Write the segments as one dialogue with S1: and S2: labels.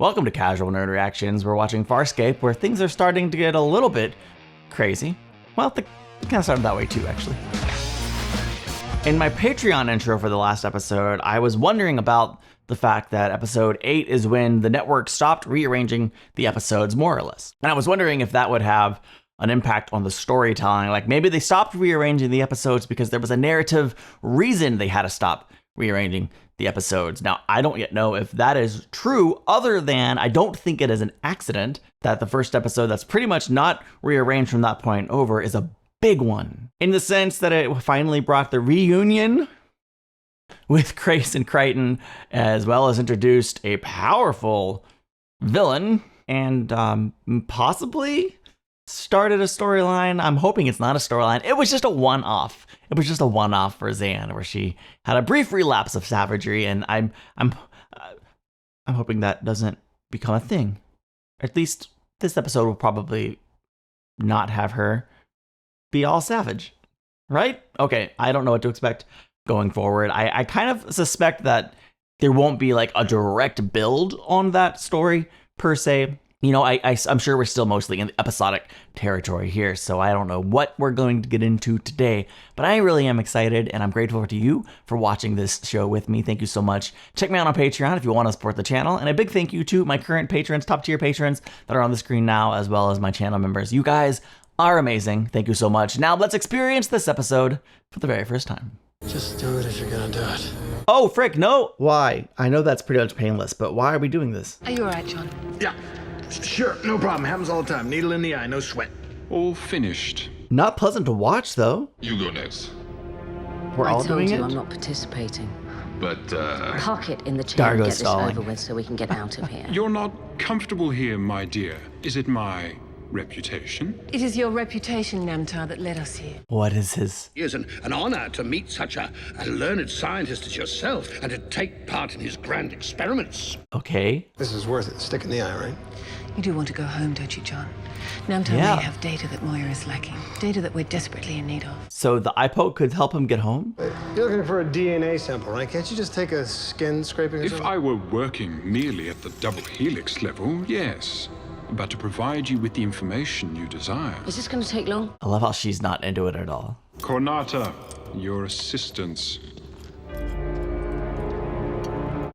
S1: Welcome to Casual Nerd Reactions. We're watching Farscape, where things are starting to get a little bit crazy. Well, they kind of started that way too, actually. In my Patreon intro for the last episode, I was wondering about the fact that episode 8 is when the network stopped rearranging the episodes, more or less. And I was wondering if that would have an impact on the storytelling. Like maybe they stopped rearranging the episodes because there was a narrative reason they had to stop rearranging the episodes. Now, I don't yet know if that is true, other than I don't think it is an accident that the first episode that's pretty much not rearranged from that point over is a big one, in the sense that it finally brought the reunion with Grace and Crichton, as well as introduced a powerful villain and possibly started a storyline. I'm hoping it's not a storyline. It was just a one-off. It was just a one-off for Zan, where she had a brief relapse of savagery, and I'm hoping that doesn't become a thing. At least this episode will probably not have her be all savage, right? Okay, I don't know what to expect going forward. I kind of suspect that there won't be like a direct build on that story per se. You know, I'm sure we're still mostly in the episodic territory here, so I don't know what we're going to get into today, but I really am excited, and I'm grateful to you for watching this show with me. Thank you so much. Check me out on Patreon if you want to support the channel, and a big thank you to my current patrons, top tier patrons that are on the screen now, as well as my channel members. You guys are amazing. Thank you so much. Now let's experience this episode for the very first time.
S2: Just do it if you're gonna do it.
S1: Oh, frick, no. Why? I know that's pretty much painless, but why are we doing this?
S3: Are you alright, John?
S2: Yeah, sure, no problem. Happens all the time. Needle in the eye, no sweat.
S4: All finished.
S1: Not pleasant to watch, though.
S4: You go next.
S1: We're all doing it?
S5: I'm not participating.
S4: But,
S5: Park it in the chair and
S1: Dargo's
S5: get this
S1: stalling.
S5: over with so we can get out of here.
S4: you're not comfortable here, my dear. Is it my reputation?
S3: It is your reputation, Namtar, that led us here.
S1: What is his?
S6: It is an honor to meet such a learned scientist as yourself and to take part in his grand experiments.
S1: Okay.
S2: This is worth it. Stick in the eye, right?
S3: You do want to go home, don't you, John? Namtar
S1: Yeah.
S3: may have data that Moya is lacking. Data that we're desperately in need of.
S1: So the eye poke could help him get home?
S2: You're looking for a DNA sample, right? Can't you just take a skin scraping or
S4: If
S2: something?
S4: I were working merely at the double helix level, yes. But to provide you with the information you desire.
S5: Is this going to take long?
S1: I love how she's not into it at all.
S4: Cornata, your assistance.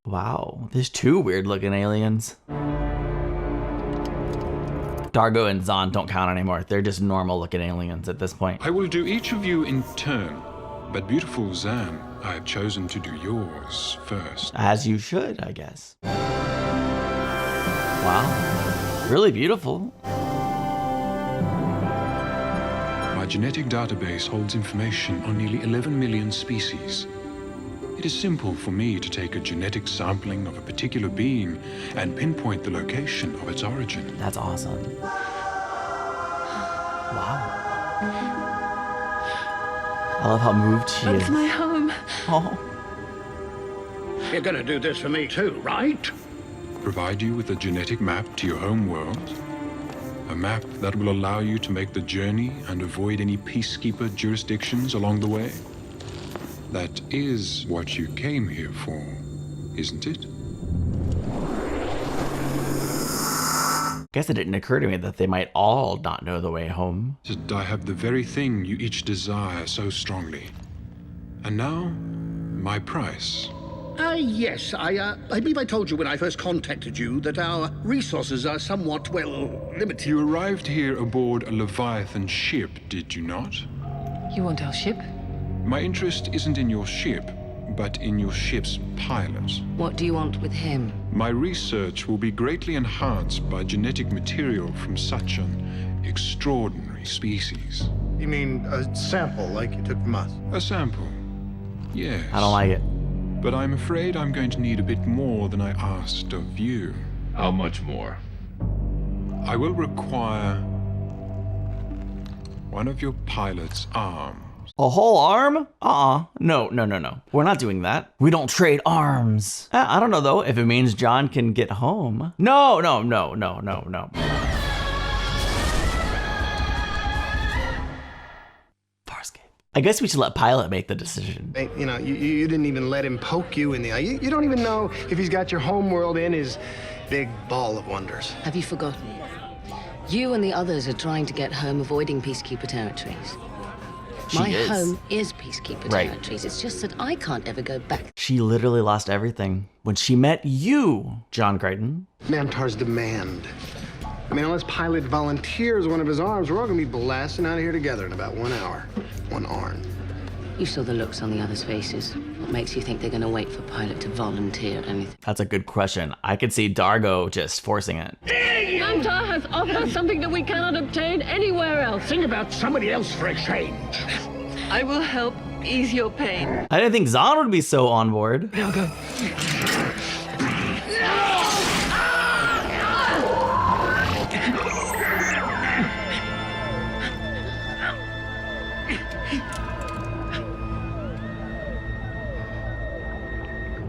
S1: Wow, there's two weird looking aliens. Dargo and Zahn don't count anymore. They're just normal looking aliens at this point.
S4: I will do each of you in turn. But beautiful Zan, I have chosen to do yours first.
S1: As you should, I guess. Wow. Really beautiful.
S4: My genetic database holds information on nearly 11 million species. It is simple for me to take a genetic sampling of a particular being and pinpoint the location of its origin.
S1: That's awesome. Wow. I love how moved she is.
S3: That's my home.
S1: Oh.
S6: You're gonna do this for me too, right?
S4: Provide you with a genetic map to your home world. A map that will allow you to make the journey and avoid any peacekeeper jurisdictions along the way. That is what you came here for, isn't it?
S1: Guess it didn't occur to me that they might all not know the way home.
S4: That I have the very thing you each desire so strongly. And now, my price.
S6: Yes, I believe I told you when I first contacted you that our resources are somewhat, well, limited.
S4: You arrived here aboard a Leviathan ship, did you not?
S3: You want our ship?
S4: My interest isn't in your ship, but in your ship's pilot.
S5: What do you want with him?
S4: My research will be greatly enhanced by genetic material from such an extraordinary species.
S2: You mean a sample like you took from us?
S4: A sample, yes.
S1: I don't like it.
S4: But I'm afraid I'm going to need a bit more than I asked of you.
S7: How much more?
S4: I will require one of your pilot's arms.
S1: A whole arm? No. We're not doing that. We don't trade arms. I don't know though, if it means John can get home. No. Farscape. I guess we should let Pilot make the decision.
S2: Hey, you know, you didn't even let him poke you in the eye. You don't even know if he's got your homeworld in his big ball of wonders.
S5: Have you forgotten? You and the others are trying to get home avoiding peacekeeper territories. My home is peacekeeper territories. It's just that I can't ever go back.
S1: She literally lost everything when she met you, John Crichton.
S2: Namtar's demand. I mean, unless Pilot volunteers one of his arms, we're all gonna be blasting out of here together in about 1 hour. One arm.
S5: You saw the looks on the others' faces. What makes you think they're going to wait for Pilot to volunteer anything?
S1: That's a good question. I could see Dargo just forcing it.
S7: Namtar has offered us something that we cannot obtain anywhere else.
S6: Think about somebody else for exchange.
S7: I will help ease your pain.
S1: I didn't think Zahn would be so on board.
S7: Now go.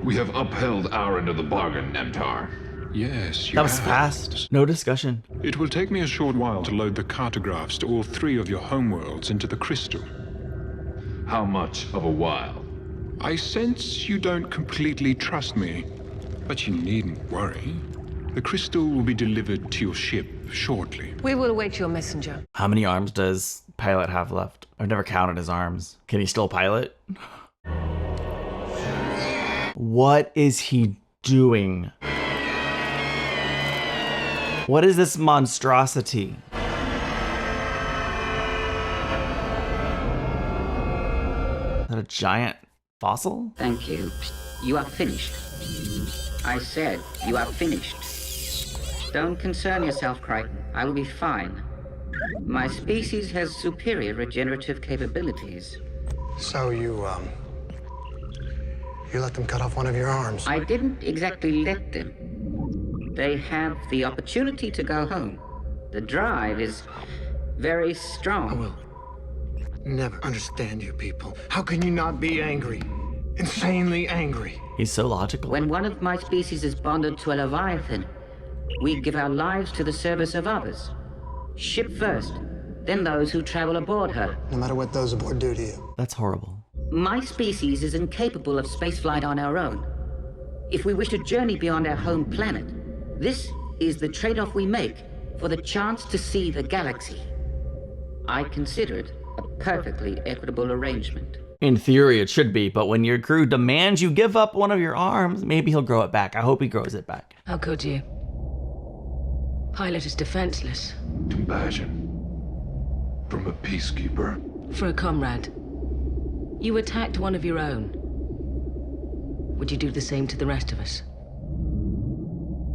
S8: We have upheld our end of the bargain, Namtar.
S4: Yes, you
S1: That was
S4: have.
S1: fast. No discussion.
S4: It will take me a short while to load the cartographs to all 3 of your homeworlds into the crystal.
S8: How much of a while?
S4: I sense you don't completely trust me, but you needn't worry. The crystal will be delivered to your ship shortly.
S3: We will await your messenger.
S1: How many arms does Pilot have left? I've never counted his arms. Can he still pilot? What is he doing? What is this monstrosity? Is that a giant fossil?
S9: Thank you. You are finished. I said you are finished. Don't concern yourself, Crichton. I will be fine. My species has superior regenerative capabilities.
S2: So you let them cut off one of your arms.
S9: I didn't exactly let them. They have the opportunity to go home. The drive is very strong.
S2: I will never understand you people. How can you not be angry? Insanely angry.
S1: He's so logical.
S9: When one of my species is bonded to a Leviathan, we give our lives to the service of others. Ship first, then those who travel aboard her.
S2: No matter what those aboard do to you.
S1: That's horrible.
S9: My species is incapable of spaceflight on our own. If we wish to journey beyond our home planet, this is the trade-off we make for the chance to see the galaxy. I consider it a perfectly equitable arrangement.
S1: In theory, it should be, but when your crew demands you give up one of your arms, maybe he'll grow it back. I hope he grows it back.
S3: How could you? Pilot is defenseless.
S8: Compassion. From a peacekeeper.
S3: For a comrade. You attacked one of your own. Would you do the same to the rest of us?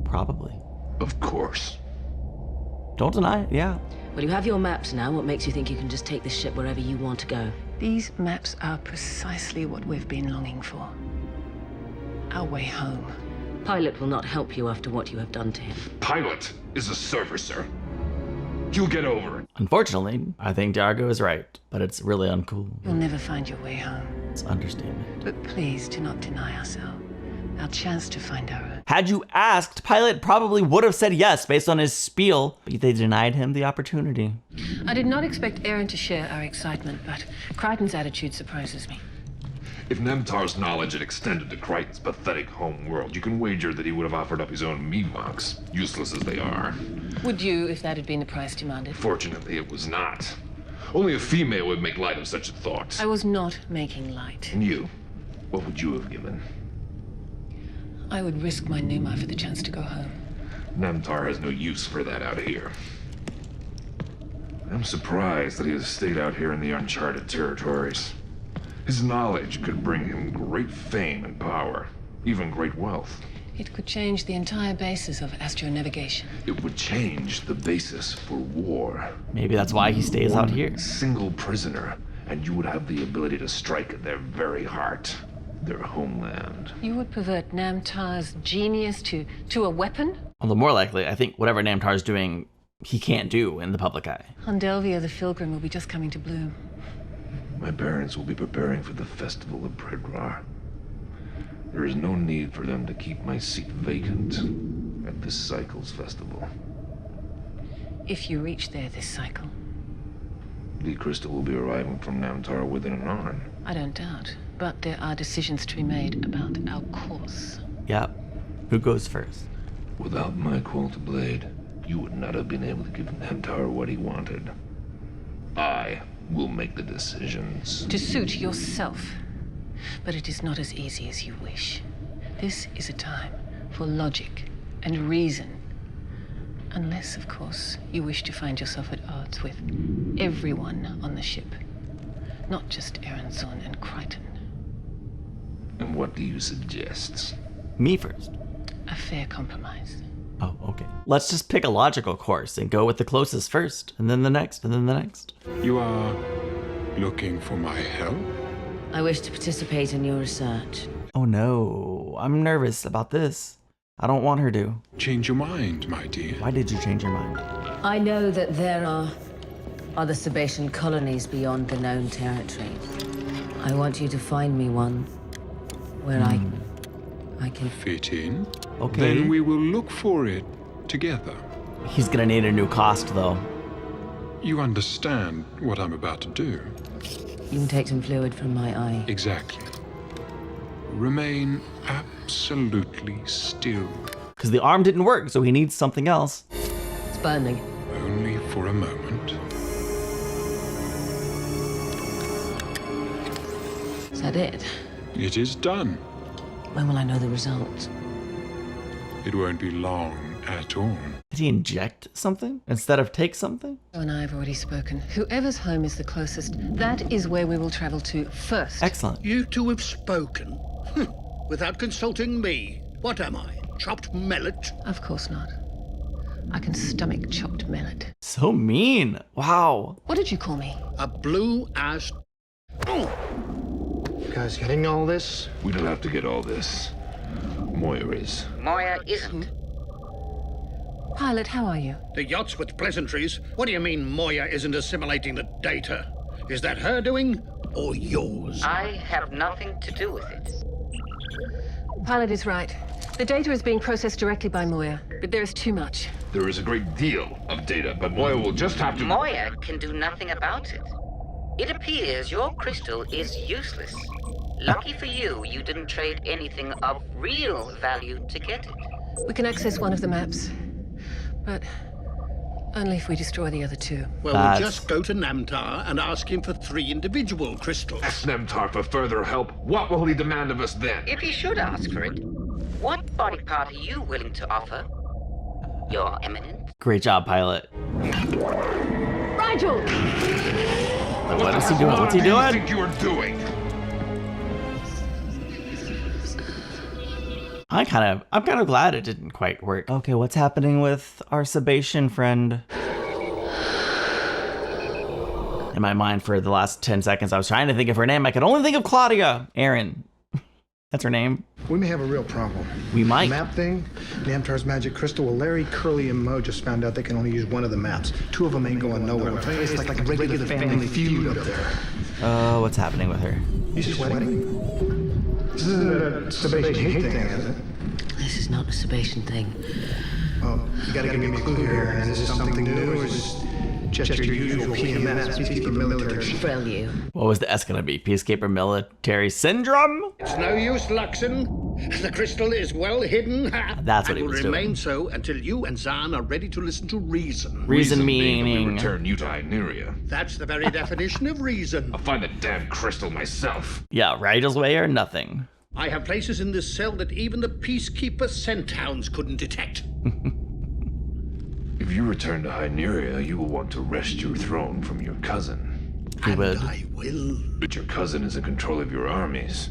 S1: Probably.
S8: Of course.
S1: Don't deny it, yeah.
S3: Well, you have your maps now. What makes you think you can just take this ship wherever you want to go? These maps are precisely what we've been longing for. Our way home. Pilot will not help you after what you have done to him.
S8: Pilot is a servicer. You'll get over it.
S1: Unfortunately, I think Dargo is right, but it's really uncool.
S3: You'll never find your way home.
S1: It's an understatement.
S3: But please do not deny ourselves our chance to find our own.
S1: Had you asked, Pilot probably would have said yes based on his spiel, but they denied him the opportunity.
S3: I did not expect Aaron to share our excitement, but Crichton's attitude surprises me.
S8: If Namtar's knowledge had extended to Crichton's pathetic home world, you can wager that he would have offered up his own Memox, useless as they are.
S3: Would you, if that had been the price demanded?
S8: Fortunately, it was not. Only a female would make light of such a thought.
S3: I was not making light.
S8: And you? What would you have given?
S3: I would risk my Numa for the chance to go home.
S8: Namtar has no use for that out here. I'm surprised that he has stayed out here in the uncharted territories. His knowledge could bring him great fame and power, even great wealth.
S3: It could change the entire basis of astronavigation.
S8: It would change the basis for war.
S1: Maybe that's why he stays out here.
S8: Single prisoner, and you would have the ability to strike at their very heart, their homeland.
S3: You would pervert Namtar's genius to a weapon?
S1: Although more likely, I think whatever Namtar's doing, he can't do in the public eye.
S3: On Delvia, the Pilgrim will be just coming to bloom.
S8: My parents will be preparing for the Festival of Predrar. There is no need for them to keep my seat vacant at this cycle's festival.
S3: If you reach there this cycle.
S8: The crystal will be arriving from Namtar within an hour.
S3: I don't doubt. But there are decisions to be made about our course.
S1: Yep. Who goes first?
S8: Without my quota blade, you would not have been able to give Namtar what he wanted. I will make the decisions.
S3: To suit yourself. But it is not as easy as you wish. This is a time for logic and reason. Unless, of course, you wish to find yourself at odds with everyone on the ship. Not just Aranzon and Crichton.
S8: And what do you suggest?
S1: Me first.
S3: A fair compromise.
S1: Oh, okay. Let's just pick a logical course and go with the closest first, and then the next, and then the next.
S4: You are looking for my help?
S5: I wish to participate in your research.
S1: Oh no, I'm nervous about this. I don't want her to.
S4: Change your mind, my dear.
S1: Why did you change your mind?
S5: I know that there are other Sebacean colonies beyond the known territories. I want you to find me one where I can
S4: Fit in?
S1: Okay.
S4: Then we will look for it together.
S1: He's gonna need a new cost, though.
S4: You understand what I'm about to do?
S5: You can take some fluid from my eye.
S4: Exactly. Remain absolutely still.
S1: Because the arm didn't work, so he needs something else.
S5: It's burning.
S4: Only for a moment.
S3: Is that it?
S4: It is done.
S3: When will I know the results?
S4: It won't be long at all.
S1: Did he inject something instead of take something?
S3: You and I have already spoken. Whoever's home is the closest, that is where we will travel to first.
S1: Excellent.
S6: You two have spoken. Without consulting me. What am I? Chopped millet?
S3: Of course not. I can stomach chopped millet.
S1: So mean. Wow.
S3: What did you call me?
S6: A blue-ass...
S2: You guys getting all this?
S8: We don't have to get all this. Moira is.
S9: Moya isn't.
S3: Pilot, how are you?
S6: The yachts with pleasantries. What do you mean Moya isn't assimilating the data? Is that her doing or yours?
S9: I have nothing to do with it.
S3: Pilot is right. The data is being processed directly by Moya, but there is too much.
S8: There is a great deal of data, but Moya will just have to...
S9: Moya can do nothing about it. It appears your crystal is useless. Lucky for you, you didn't trade anything of real value to get it.
S3: We can access one of the maps, but only if we destroy the other two.
S6: Well, we'll just go to Namtar and ask him for 3 individual crystals.
S8: Ask Namtar for further help. What will he demand of us then?
S9: If he should ask for it, what body part are you willing to offer? Your Eminence?
S1: Great job, pilot.
S7: Rigel!
S1: What is he doing? What's he
S8: What do you
S1: doing?
S8: think you are doing?
S1: I'm kind of glad it didn't quite work. Okay, what's happening with our Sebacean friend? In my mind, for the last 10 seconds, I was trying to think of her name. I could only think of Claudia. Aaron. That's her name.
S2: We may have a real problem.
S1: We might.
S2: Map thing, Namtar's magic crystal. Well, Larry, Curly, and Mo just found out they can only use one of the maps. 2 of them ain't going nowhere. I'm telling you, it's like a regular family feud up there.
S1: Oh, what's happening with her?
S2: You sweating? This isn't a Sebacean hate thing, is it?
S5: This is not a Sebacean thing.
S2: Well, you gotta give me a clue here, and is this something new, or is this just your usual PMS, Peacekeeper Military?
S5: Frill you.
S1: What was the S gonna be? Peacekeeper Military Syndrome?
S6: It's no use, Luxon. The crystal is well hidden.
S1: That's what he
S6: and
S1: was
S6: will
S1: doing.
S6: remain so until you and Zahn are ready to listen to reason.
S1: Reason
S8: being that we
S1: meaning...
S8: return you to Hyneria.
S6: That's the very definition of reason.
S8: I'll find the damn crystal myself.
S1: Yeah, Rigel's way or nothing.
S6: I have places in this cell that even the Peacekeeper scent hounds couldn't detect.
S8: If you return to Hyneria, you will want to wrest your throne from your cousin.
S1: He would.
S6: I will.
S8: But your cousin is in control of your armies.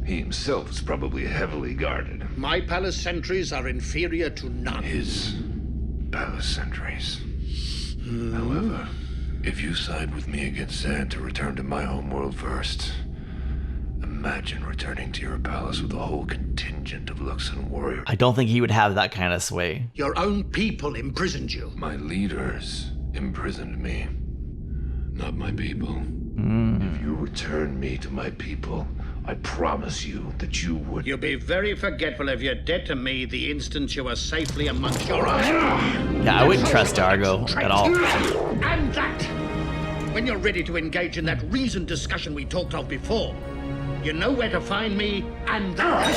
S8: He himself is probably heavily guarded.
S6: My palace sentries are inferior to none.
S8: His palace sentries. However, if you side with me against Zan to return to my homeworld first, imagine returning to your palace with a whole contingent of Luxon warriors.
S1: I don't think he would have that kind of sway.
S6: Your own people imprisoned you.
S8: My leaders imprisoned me, not my people. If you return me to my people, I promise you that you would...
S6: You'll be very forgetful of your debt to me the instant you are safely amongst your own.
S1: Yeah, I wouldn't trust Dargo at all.
S6: And that! When you're ready to engage in that reasoned discussion we talked of before, you know where to find me, and that.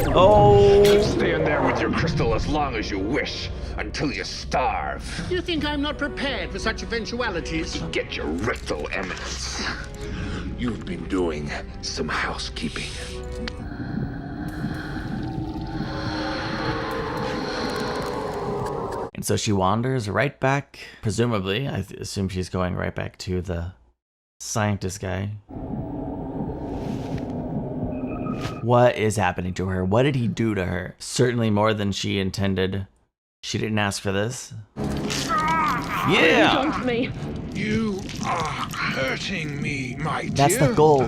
S1: Oh!
S8: Stay in there with your crystal as long as you wish, until you starve.
S6: You think I'm not prepared for such eventualities?
S8: Get your rectal eminence. You've been doing some housekeeping.
S1: And so she wanders right back, presumably, I assume she's going right back to the scientist guy. What is happening to her? What did he do to her? Certainly more than she intended. She didn't ask for this. Yeah!
S7: Don't me.
S4: You are hurting me, my dear.
S1: That's the goal,
S4: I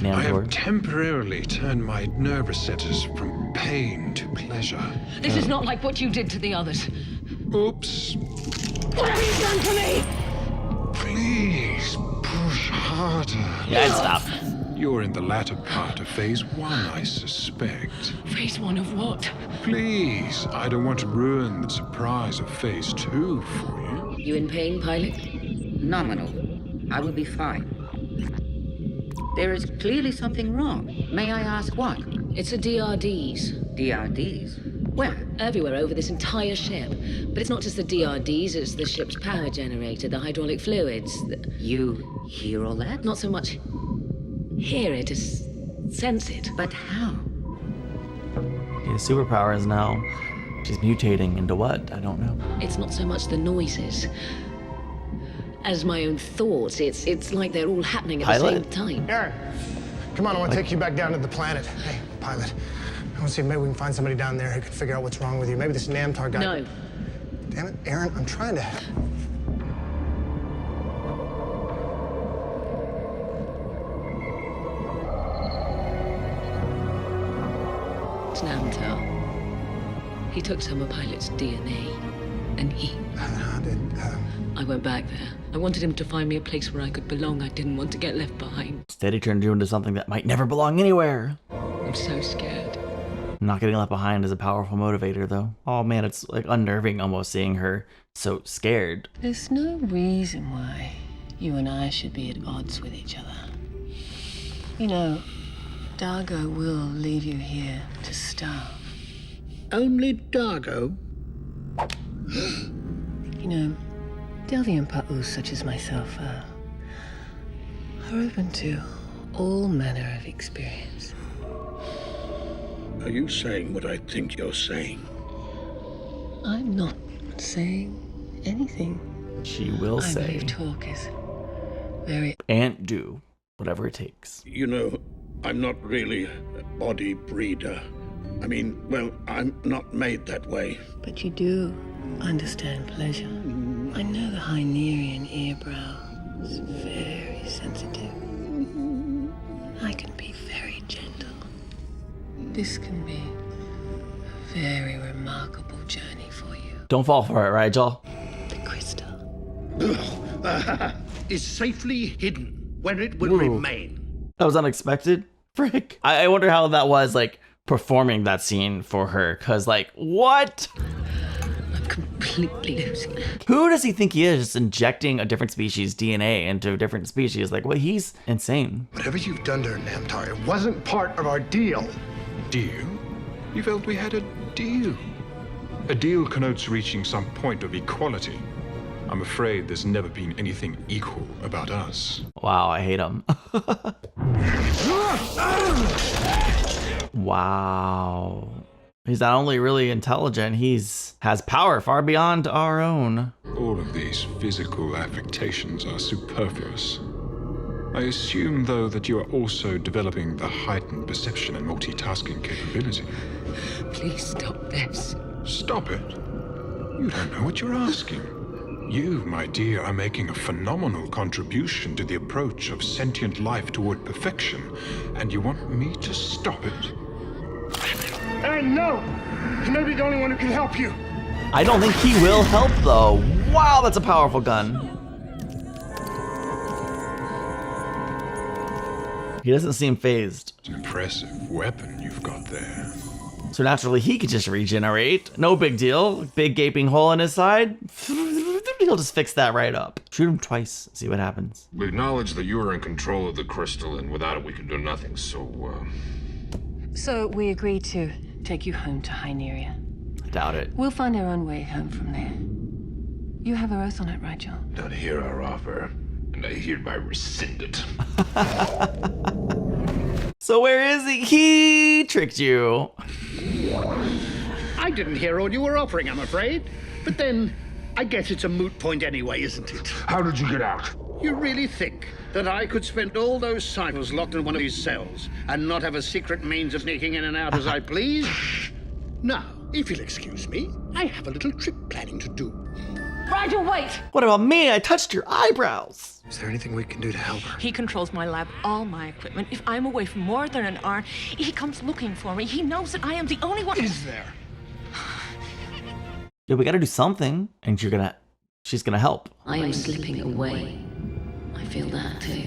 S1: Nandor.
S4: have temporarily turned my nerve receptors from pain to pleasure.
S7: This is not like what you did to the others.
S4: Oops.
S7: What have you done to me?
S4: Please push harder.
S1: Yeah, I'd stop.
S4: You're in the latter part of phase 1, I suspect.
S7: Phase 1 of what?
S4: Please, I don't want to ruin the surprise of phase 2 for you.
S5: You in pain, pilot?
S9: Nominal. I will be fine. There is clearly something wrong. May I ask what?
S3: It's a DRDs.
S9: DRDs? Where?
S3: Everywhere over this entire ship. But it's not just the DRDs, it's the ship's power generator, the hydraulic fluids.
S9: You hear all that?
S3: Not so much hear it as sense it.
S9: But how?
S1: His superpowers now. She's mutating into what? I don't know.
S3: It's not so much the noises as my own thoughts. It's like they're all happening at
S1: Pilot?
S3: the same time.
S2: Aaron, come on, I want to take you back down to the planet. Hey, pilot, I want to see if maybe we can find somebody down there who can figure out what's wrong with you. Maybe this Namtar guy.
S3: No.
S2: Damn it, Aaron, I'm trying to help.
S3: It's Namtar. He took some of Pilot's DNA, and I went back there. I wanted him to find me a place where I could belong. I didn't want to get left behind.
S1: Instead, he turned you into something that might never belong anywhere.
S3: I'm so scared.
S1: Not getting left behind is a powerful motivator, though. Oh man, it's like unnerving almost seeing her so scared.
S3: There's no reason why you and I should be at odds with each other. You know, Dargo will leave you here to starve.
S6: Only Dargo?
S3: You know, Delvian Pa'us such as myself are open to all manner of experience.
S6: Are you saying what I think you're saying?
S3: I'm not saying anything.
S1: She will
S3: I
S1: say
S3: believe talk is very...
S1: and do whatever it takes.
S6: You know, I'm not really a body breeder. I mean, well, I'm not made that way.
S3: But you do understand pleasure. I know the Hynerian earbrow is very sensitive. I can be very gentle. This can be a very remarkable journey for you.
S1: Don't fall for it, Rigel.
S3: The crystal.
S6: Is safely hidden where it will remain.
S1: That was unexpected. Frick. I wonder how that was, like, performing that scene for her. Because, like, what?
S3: I'm completely losing it.
S1: Who does he think he is, just injecting a different species' DNA into a different species? Like, well, he's insane.
S2: Whatever you've done to her, Namtar, it wasn't part of our deal.
S4: Deal? You felt we had a deal. A deal connotes reaching some point of equality. I'm afraid there's never been anything equal about us.
S1: Wow, I hate him. Wow. He's not only really intelligent, has power far beyond our own.
S4: All of these physical affectations are superfluous. I assume, though, that you are also developing the heightened perception and multitasking capability.
S3: Please stop this.
S4: Stop it? You don't know what you're asking. You, my dear, are making a phenomenal contribution to the approach of sentient life toward perfection, and you want me to stop it?
S2: Aaron, no! He may be the only one who can help you.
S1: I don't think he will help, though. Wow, that's a powerful gun. He doesn't seem phased.
S4: It's an impressive weapon you've got there.
S1: So naturally, he could just regenerate. No big deal. Big gaping hole in his side. He'll just fix that right up. Shoot him twice, see what happens.
S8: We acknowledge that you are in control of the crystal, and without it we can do nothing, so,
S3: So we agreed to take you home to Hyneria.
S1: I doubt it.
S3: We'll find our own way home from there. You have a oath on it, Rigel?
S8: Don't hear our offer, and I hereby rescind it.
S1: So where is he? He tricked you.
S6: I didn't hear all you were offering, I'm afraid. But then, I guess it's a moot point anyway, isn't it?
S8: How did you get out?
S6: You really think that I could spend all those cycles locked in one of these cells and not have a secret means of sneaking in and out as I please? Now, if you'll excuse me, I have a little trip planning to do.
S7: Rigel, wait!
S1: What about me? I touched your eyebrows.
S2: Is there anything we can do to help her?
S7: He controls my lab, all my equipment. If I'm away for more than an hour, he comes looking for me. He knows that I am the only one.
S2: Is there?
S1: Yeah, we gotta do something. And she's gonna help.
S5: I am slipping away. I feel that too.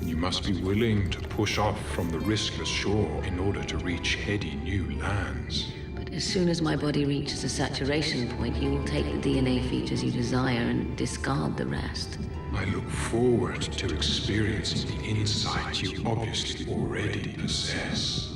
S4: You must be willing to push off from the riskless shore in order to reach heady new lands.
S5: But as soon as my body reaches a saturation point, you will take the DNA features you desire and discard the rest.
S4: I look forward to experiencing the insight you obviously already possess.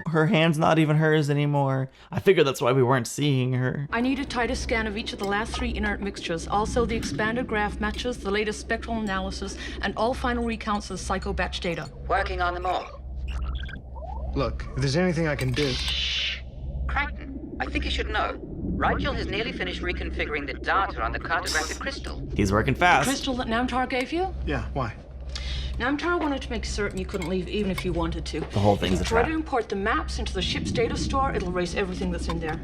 S1: Her hand's not even hers anymore. I figured that's why we weren't seeing her.
S7: I need a tighter scan of each of the last 3 inert mixtures. Also, the expanded graph matches, the latest spectral analysis, and all final recounts of psycho-batch data.
S9: Working on them all.
S2: Look, if there's anything I can do...
S9: Crichton, I think you should know. Rigel has nearly finished reconfiguring the data on the cartographic crystal.
S1: He's working fast.
S7: Crystal that Namtar gave you?
S2: Yeah, why?
S7: Namtar wanted to make certain you couldn't leave even if you wanted to.
S1: The whole thing's a
S7: Try
S1: trap.
S7: to import the maps into the ship's data store, it'll erase everything that's in there.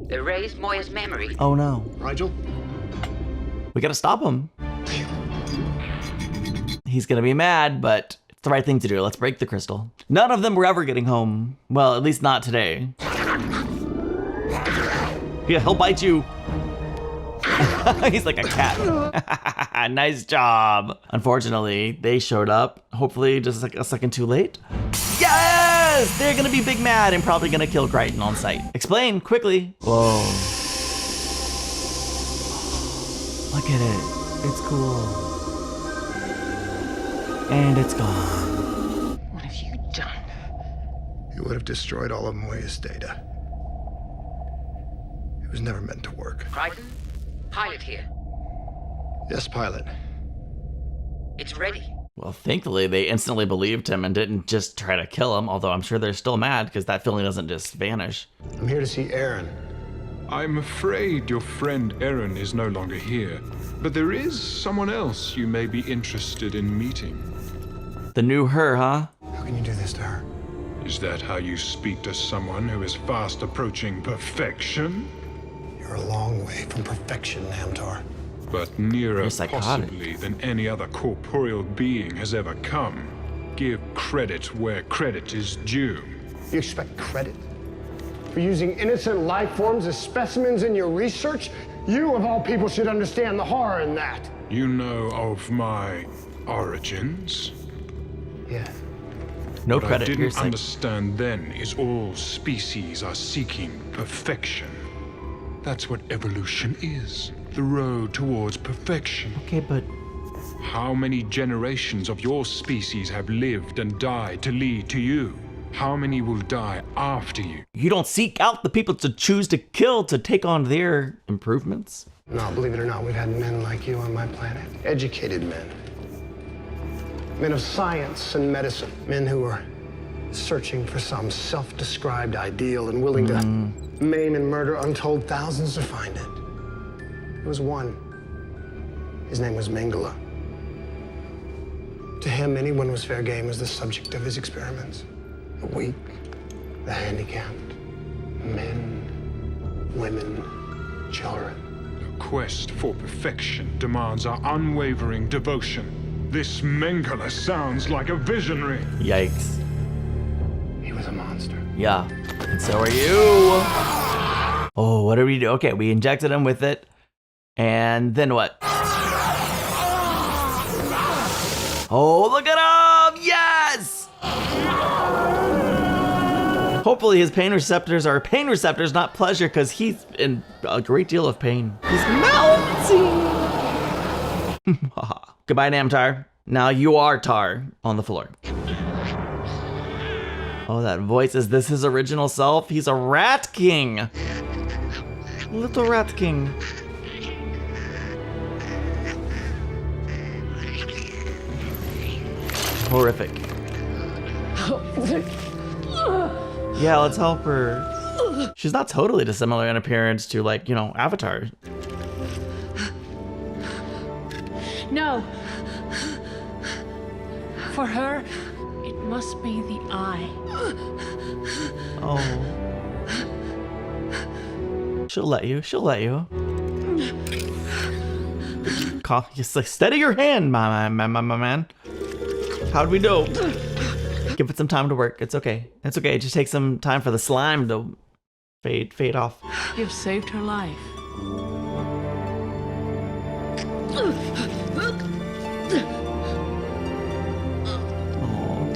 S9: Erase Moya's memory.
S1: Oh no.
S2: Rigel?
S1: We gotta stop him. He's gonna be mad, but it's the right thing to do. Let's break the crystal. None of them were ever getting home. Well, at least not today. Yeah, he'll bite you. He's like a cat. Nice job. Unfortunately, they showed up. Hopefully just like a second too late. Yes! They're gonna be big mad and probably gonna kill Crichton on sight. Explain quickly. Whoa. Look at it. It's cool. And it's gone.
S3: What have you done?
S2: You would have destroyed all of Moya's data. It was never meant to work.
S9: Crichton, pilot here.
S2: Yes, pilot.
S9: It's ready.
S1: Well, thankfully, they instantly believed him and didn't just try to kill him, although I'm sure they're still mad because that feeling doesn't just vanish.
S2: I'm here to see Aaron.
S4: I'm afraid your friend Aaron is no longer here, but there is someone else you may be interested in meeting.
S1: The new her, huh?
S2: How can you do this to her?
S4: Is that how you speak to someone who is fast approaching perfection?
S2: You're a long way from perfection, Namtar.
S4: But nearer
S1: You're psychotic.
S4: possibly than any other corporeal being has ever come. Give credit where credit is due.
S2: You expect credit for using innocent life forms as specimens in your research? You, of all people, should understand the horror in that.
S4: You know of my origins?
S2: Yes.
S1: No
S4: What
S1: credit.
S4: I
S1: You're
S4: didn't
S1: saying-
S4: understand then is all species are seeking perfection. That's what evolution is. The road towards perfection.
S1: Okay, but
S4: How many generations of your species have lived and died to lead to you? How many will die after you?
S1: you don't seek out the people to choose to kill to take on their improvements.
S2: No, believe it or not, we've had men like you on my planet. Educated men. Men of science and medicine. Men who are searching for some self-described ideal and willing to maim and murder untold thousands to find it. There was one. His name was Mengele. To him, anyone was fair game as the subject of his experiments. The weak, the handicapped, men, women, children.
S4: The quest for perfection demands our unwavering devotion. This Mengele sounds like a visionary.
S1: Yikes.
S2: He was a monster.
S1: Yeah. And so are you. Oh, what do we do? Okay, we injected him with it. And then what? Oh, look at him! Yes! Hopefully his pain receptors are pain receptors, not pleasure, because he's in a great deal of pain. He's melting! Goodbye, Namtar. Now you are Tar on the floor. Oh, that voice. Is this his original self? He's a rat king. Little rat king. Horrific. Yeah, let's help her. She's not totally dissimilar in appearance to, like, you know, Avatar.
S7: No. For her, it must be the eye.
S1: Oh. She'll let you. She'll let you. Just like, steady your hand, my man. How'd we do? Give it some time to work. It's okay. It's okay. It just takes some time for the slime to fade off.
S7: You've saved her life.
S1: Oh,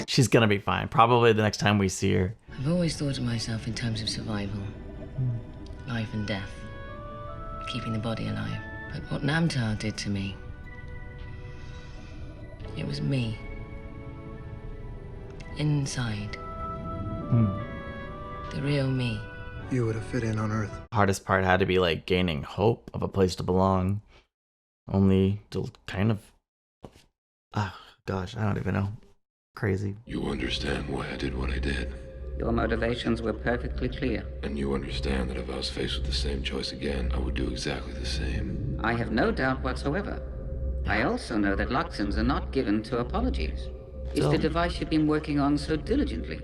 S1: she's gonna be fine. Probably the next time we see her.
S3: I've always thought of myself in terms of survival. Life and death. Keeping the body alive. But what Namtar did to me, it was me. Inside. The real me.
S2: You would have fit in on Earth.
S1: Hardest part had to be like gaining hope of a place to belong. Only to kind of... gosh, I don't even know. Crazy.
S8: You understand why I did what I did.
S9: Your motivations were perfectly clear.
S8: And you understand that if I was faced with the same choice again, I would do exactly the same.
S9: I have no doubt whatsoever. I also know that Luxons are not given to apologies. It's the device you've been working on so diligently.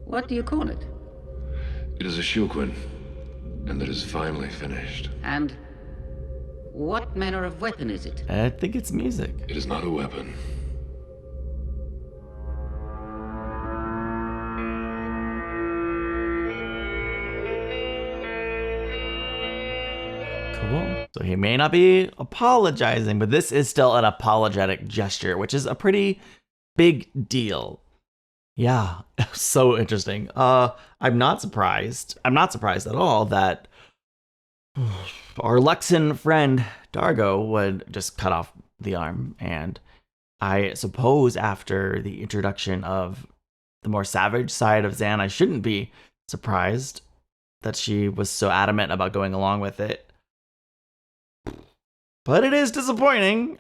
S9: What do you call it?
S8: It is a Shulquin, and it is finally finished.
S9: And what manner of weapon is it?
S1: I think it's music.
S8: It is not a weapon.
S1: Cool. So he may not be apologizing, but this is still an apologetic gesture, which is a pretty big deal. Yeah, so interesting. I'm not surprised. I'm not surprised at all that our Luxon friend Dargo would just cut off the arm. And I suppose after the introduction of the more savage side of Zan, I shouldn't be surprised that she was so adamant about going along with it. But it is disappointing.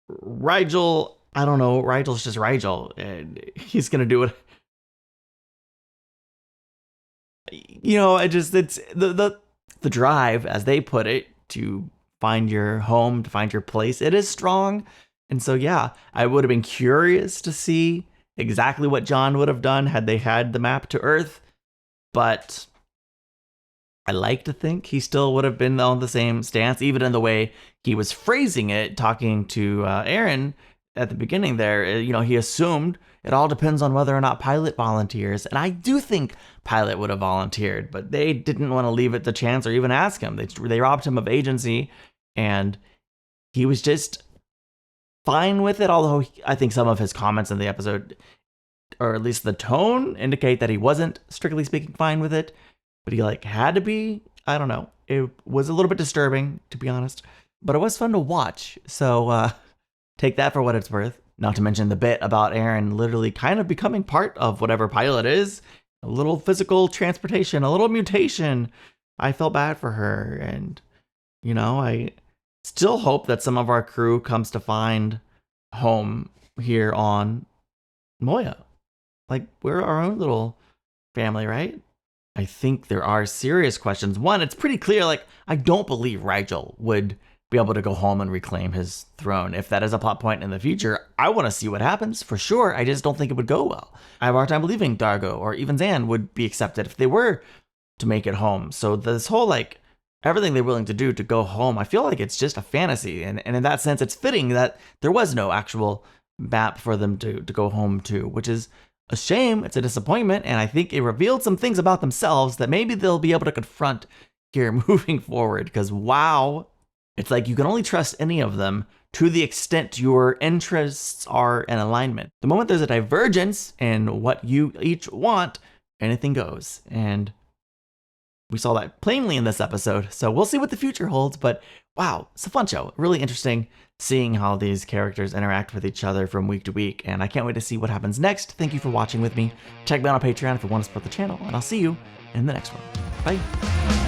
S1: Rigel, I don't know. Rigel's just Rigel, and he's gonna do it. You know, it's the drive, as they put it, to find your home, to find your place. It is strong, and so yeah, I would have been curious to see exactly what John would have done had they had the map to Earth, but I like to think he still would have been on the same stance, even in the way he was phrasing it, talking to Aaron at the beginning there. You know, he assumed it all depends on whether or not Pilot volunteers. And I do think Pilot would have volunteered, but they didn't want to leave it to chance or even ask him. They robbed him of agency, and he was just fine with it. Although I think some of his comments in the episode, or at least the tone, indicate that he wasn't, strictly speaking, fine with it. But he had to be. I don't know. It was a little bit disturbing, to be honest. But it was fun to watch. So take that for what it's worth. Not to mention the bit about Aaron literally kind of becoming part of whatever Pilot is. A little physical transportation, a little mutation. I felt bad for her. And, you know, I still hope that some of our crew comes to find home here on Moya. We're our own little family, right? I think there are serious questions. One, it's pretty clear, I don't believe Rigel would be able to go home and reclaim his throne. If that is a plot point in the future, I want to see what happens, for sure. I just don't think it would go well. I have a hard time believing Dargo or even Zan would be accepted if they were to make it home. So this whole, everything they're willing to do to go home, I feel like it's just a fantasy. And in that sense, it's fitting that there was no actual map for them to go home to, which is a shame. It's a disappointment, and I think it revealed some things about themselves that maybe they'll be able to confront here moving forward, because wow, it's you can only trust any of them to the extent your interests are in alignment. The moment there's a divergence in what you each want, anything goes. And we saw that plainly in this episode, so we'll see what the future holds, but wow, it's a fun show. Really interesting seeing how these characters interact with each other from week to week, and I can't wait to see what happens next. Thank you for watching with me. Check me out on Patreon if you want to support the channel, and I'll see you in the next one. Bye.